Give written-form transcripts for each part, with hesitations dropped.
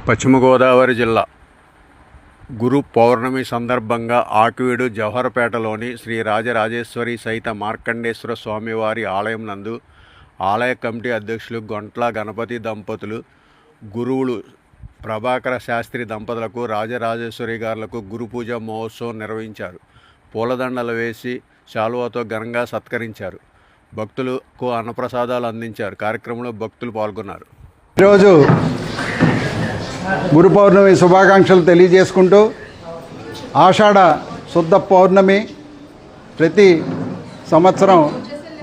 పశ్చిమ గోదావరి జిల్లా గురు పౌర్ణమి సందర్భంగా ఆకివీడు జవహర్పేటలోని శ్రీ రాజరాజేశ్వరి సహిత మార్కండేశ్వర స్వామివారి ఆలయం నందు ఆలయ కమిటీ అధ్యక్షులు గొంట్ల గణపతి దంపతులు గురువులు ప్రభాకర శాస్త్రి దంపతులకు రాజరాజేశ్వరి గారులకు గురు పూజ మహోత్సవం నిర్వహించారు. పూలదండలు వేసి శాలువాతో ఘనంగా సత్కరించారు. భక్తులకు అన్నప్రసాదాలు అందించారు. కార్యక్రమంలో భక్తులు పాల్గొన్నారు. ఈరోజు గురు పౌర్ణమి శుభాకాంక్షలు తెలియజేసుకుంటూ, ఆషాఢ శుద్ధ పౌర్ణమి ప్రతి సంవత్సరం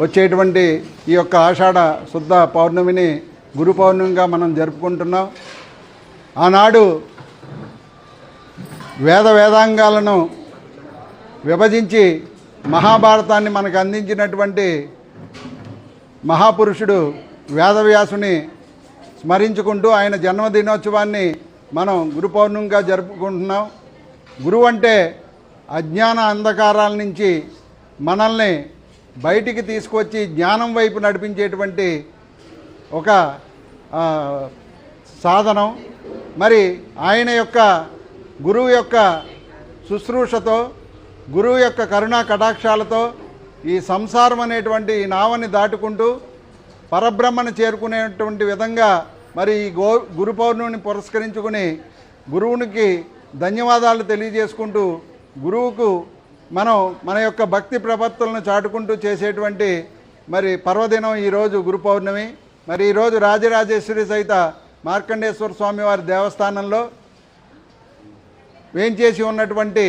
వచ్చేటువంటి ఈ యొక్క ఆషాఢ శుద్ధ పౌర్ణమిని గురు పౌర్ణమిగా మనం జరుపుకుంటున్నాం. ఆనాడు వేదాంగాలను విభజించి మహాభారతాన్ని మనకు అందించినటువంటి మహాపురుషుడు వేదవ్యాసుని స్మరించుకుంటూ ఆయన జన్మదినోత్సవాన్ని మనం గురు పౌర్ణమిగా జరుపుకుంటున్నాం. గురువు అంటే అజ్ఞాన అంధకారాల నుంచి మనల్ని బయటికి తీసుకొచ్చి జ్ఞానం వైపు నడిపించేటువంటి ఒక సాధనం. మరి ఆయన యొక్క గురువు యొక్క శుశ్రూషతో, గురువు యొక్క కరుణా కటాక్షాలతో ఈ సంసారం అనేటువంటి ఈ నావని దాటుకుంటూ పరబ్రహ్మను చేరుకునేటువంటి విధంగా మరి ఈ గురు పౌర్ణమిని పురస్కరించుకుని గురువునికి ధన్యవాదాలు తెలియజేసుకుంటూ, గురువుకు మనం మన యొక్క భక్తి ప్రపత్తులను చాటుకుంటూ చేసేటువంటి మరి పర్వదినం ఈరోజు గురు పౌర్ణమి. మరి ఈరోజు రాజరాజేశ్వరి సహిత మార్కండేశ్వర స్వామివారి దేవస్థానంలో వేంచేసి ఉన్నటువంటి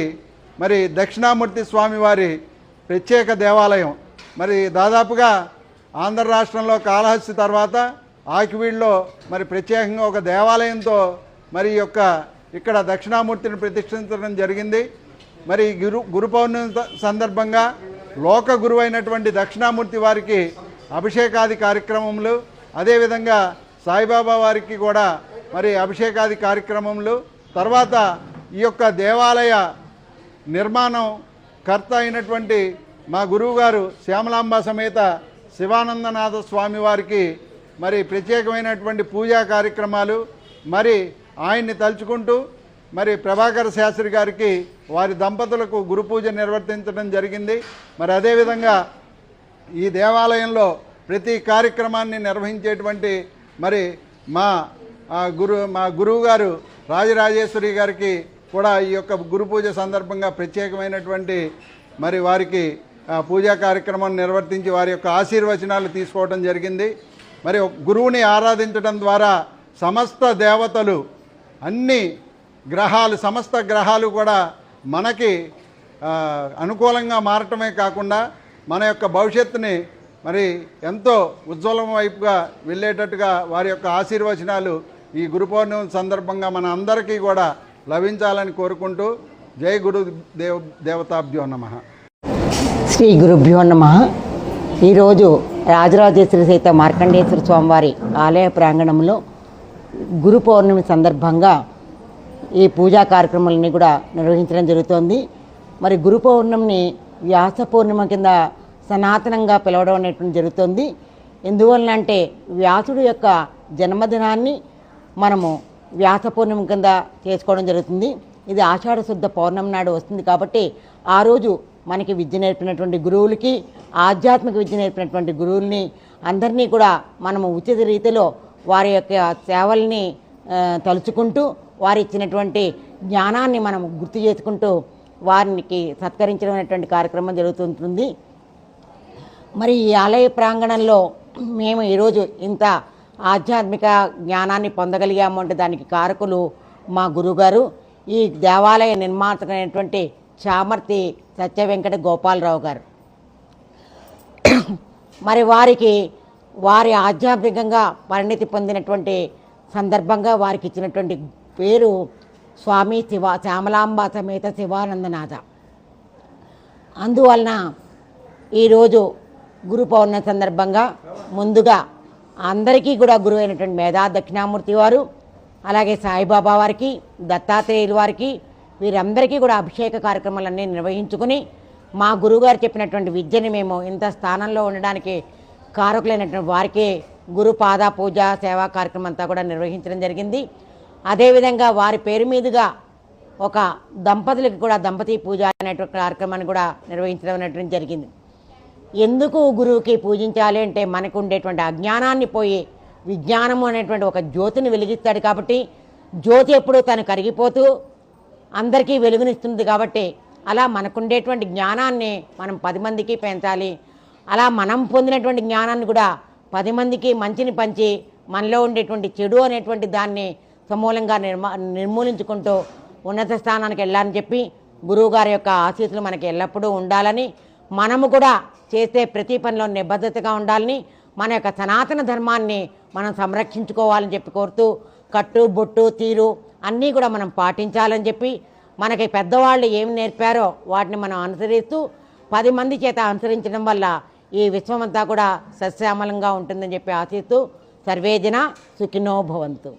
మరి దక్షిణామూర్తి స్వామివారి ప్రత్యేక దేవాలయం. మరి దాదాపుగా ఆంధ్ర రాష్ట్రంలో కాళహస్తి తర్వాత ఆకివీడులో మరి ప్రత్యేకంగా ఒక దేవాలయంతో మరి ఇక్కడ దక్షిణామూర్తిని ప్రతిష్ఠించడం జరిగింది. మరి గురు పౌర్ణమి సందర్భంగా లోక గురువు అయినటువంటి దక్షిణామూర్తి వారికి అభిషేకాది కార్యక్రమములు, అదేవిధంగా సాయిబాబా వారికి కూడా మరి అభిషేకాది కార్యక్రమములు, తర్వాత ఈ యొక్క దేవాలయ నిర్మాణం కర్త అయినటువంటి మా గురువుగారు శ్యామలాంబ సమేత శివానందనాథ స్వామి వారికి మరి ప్రత్యేకమైనటువంటి పూజా కార్యక్రమాలు, మరి ఆయన్ని తలుచుకుంటూ మరి ప్రభాకర శాస్త్రి గారికి వారి దంపతులకు గురు పూజ నిర్వర్తించడం జరిగింది. మరి అదేవిధంగా ఈ దేవాలయంలో ప్రతి కార్యక్రమాన్ని నిర్వహించేటువంటి మరి మా గురువు గారు రాజరాజేశ్వరి గారికి కూడా ఈ యొక్క గురు పూజ సందర్భంగా ప్రత్యేకమైనటువంటి మరి వారికి పూజా కార్యక్రమం నిర్వర్తించి వారి యొక్క ఆశీర్వచనాలు తీసుకోవడం జరిగింది. మరి గురువుని ఆరాధించడం ద్వారా సమస్త దేవతలు, అన్ని గ్రహాలు, సమస్త గ్రహాలు కూడా మనకి అనుకూలంగా మారటమే కాకుండా మన యొక్క భవిష్యత్తుని మరి ఎంతో ఉజ్వలం వైపుగా వెళ్ళేటట్టుగా వారి యొక్క ఆశీర్వచనాలు ఈ గురు పౌర్ణమి సందర్భంగా మన అందరికీ కూడా లభించాలని కోరుకుంటూ జై గురు దేవతాభ్యో నమః. శ్రీ గురుభ్యో నమః. ఈరోజు రాజరాజేశ్వరి సహిత మార్కండేశ్వర స్వామివారి ఆలయ ప్రాంగణంలో గురు పౌర్ణమి సందర్భంగా ఈ పూజా కార్యక్రమాలన్నీ కూడా నిర్వహించడం జరుగుతోంది. మరి గురు పౌర్ణమిని వ్యాస పౌర్ణిమ కింద సనాతనంగా పిలవడం అనేటువంటి జరుగుతుంది. ఎందువలన అంటే వ్యాసుడు యొక్క జన్మదినాన్ని మనము వ్యాస పౌర్ణమి కింద చేసుకోవడం జరుగుతుంది. ఇది ఆషాఢ శుద్ధ పౌర్ణమి నాడు వస్తుంది కాబట్టి ఆ రోజు మనకి విద్య నేర్పినటువంటి గురువులకి, ఆధ్యాత్మిక విద్య నేర్పినటువంటి గురువుల్ని అందరినీ కూడా మనము ఉచిత రీతిలో వారి యొక్క సేవల్ని తలుచుకుంటూ వారి ఇచ్చినటువంటి జ్ఞానాన్ని మనం గుర్తు చేసుకుంటూ వారికి సత్కరించడం అనేటువంటి కార్యక్రమం జరుగుతుంటుంది. మరి ఈ ఆలయ ప్రాంగణంలో మేము ఈరోజు ఇంత ఆధ్యాత్మిక జ్ఞానాన్ని పొందగలిగాము అంటే దానికి కారకులు మా గురువుగారు, ఈ దేవాలయ నిర్మాతమైనటువంటి చామర్తి సత్య వెంకట గోపాలరావు గారు. మరి వారి ఆధ్యాత్మికంగా పరిణితి పొందినటువంటి సందర్భంగా వారికి ఇచ్చినటువంటి పేరు స్వామి శ్యామలాంబ సమేత శివానందనాథ. అందువలన ఈరోజు గురు పౌర్ణమి సందర్భంగా ముందుగా అందరికీ కూడా గురువు అయినటువంటి మేధా దక్షిణామూర్తి వారు, అలాగే సాయిబాబా వారికి, దత్తాత్రేయుల వారికి, వీరందరికీ కూడా అభిషేక కార్యక్రమాలన్నీ నిర్వహించుకుని మా గురువుగారు చెప్పినటువంటి విద్యని మేము ఇంత స్థానంలో ఉండడానికి కారకులైనటువంటి వారికి గురు పాద పూజ సేవా కార్యక్రమం అంతా కూడా నిర్వహించడం జరిగింది. అదేవిధంగా వారి పేరు మీదుగా ఒక దంపతులకు కూడా దంపతి పూజ అనేటువంటి కార్యక్రమాన్ని కూడా నిర్వహించడం అనేటువంటి జరిగింది. ఎందుకు గురువుకి పూజించాలి అంటే మనకు ఉండేటువంటి అజ్ఞానాన్ని పోయి విజ్ఞానము అనేటువంటి ఒక జ్యోతిని వెలిగిస్తాడు కాబట్టి జ్యోతి ఎప్పుడూ తను కరిగిపోతూ అందరికీ వెలుగునిస్తుంది కాబట్టి అలా మనకుండేటువంటి జ్ఞానాన్ని మనం 10 మందికి పెంచాలి. అలా మనం పొందినటువంటి జ్ఞానాన్ని కూడా 10 మందికి మంచిని పంచి మనలో ఉండేటువంటి చెడు అనేటువంటి దాన్ని సమూలంగా నిర్మూలించుకుంటూ ఉన్నత స్థానానికి వెళ్ళాలని చెప్పి గురువుగారి యొక్క ఆశీస్సులు మనకి ఎల్లప్పుడూ ఉండాలని, మనము కూడా చేసే ప్రతి పనిలో నిబద్ధతగా ఉండాలని, మన యొక్క సనాతన ధర్మాన్ని మనం సంరక్షించుకోవాలని చెప్పి కోరుతూ కట్టు బొట్టు తీరు అన్నీ కూడా మనం పాటించాలని చెప్పి మనకి పెద్దవాళ్ళు ఏమి నేర్పారో వాటిని మనం అనుసరిస్తూ 10 మంది చేత అనుసరించడం వల్ల ఈ విశ్వమంతా కూడా సస్యామలంగా ఉంటుందని చెప్పి ఆశిస్తూ సర్వేజన సుఖినో భవంతు.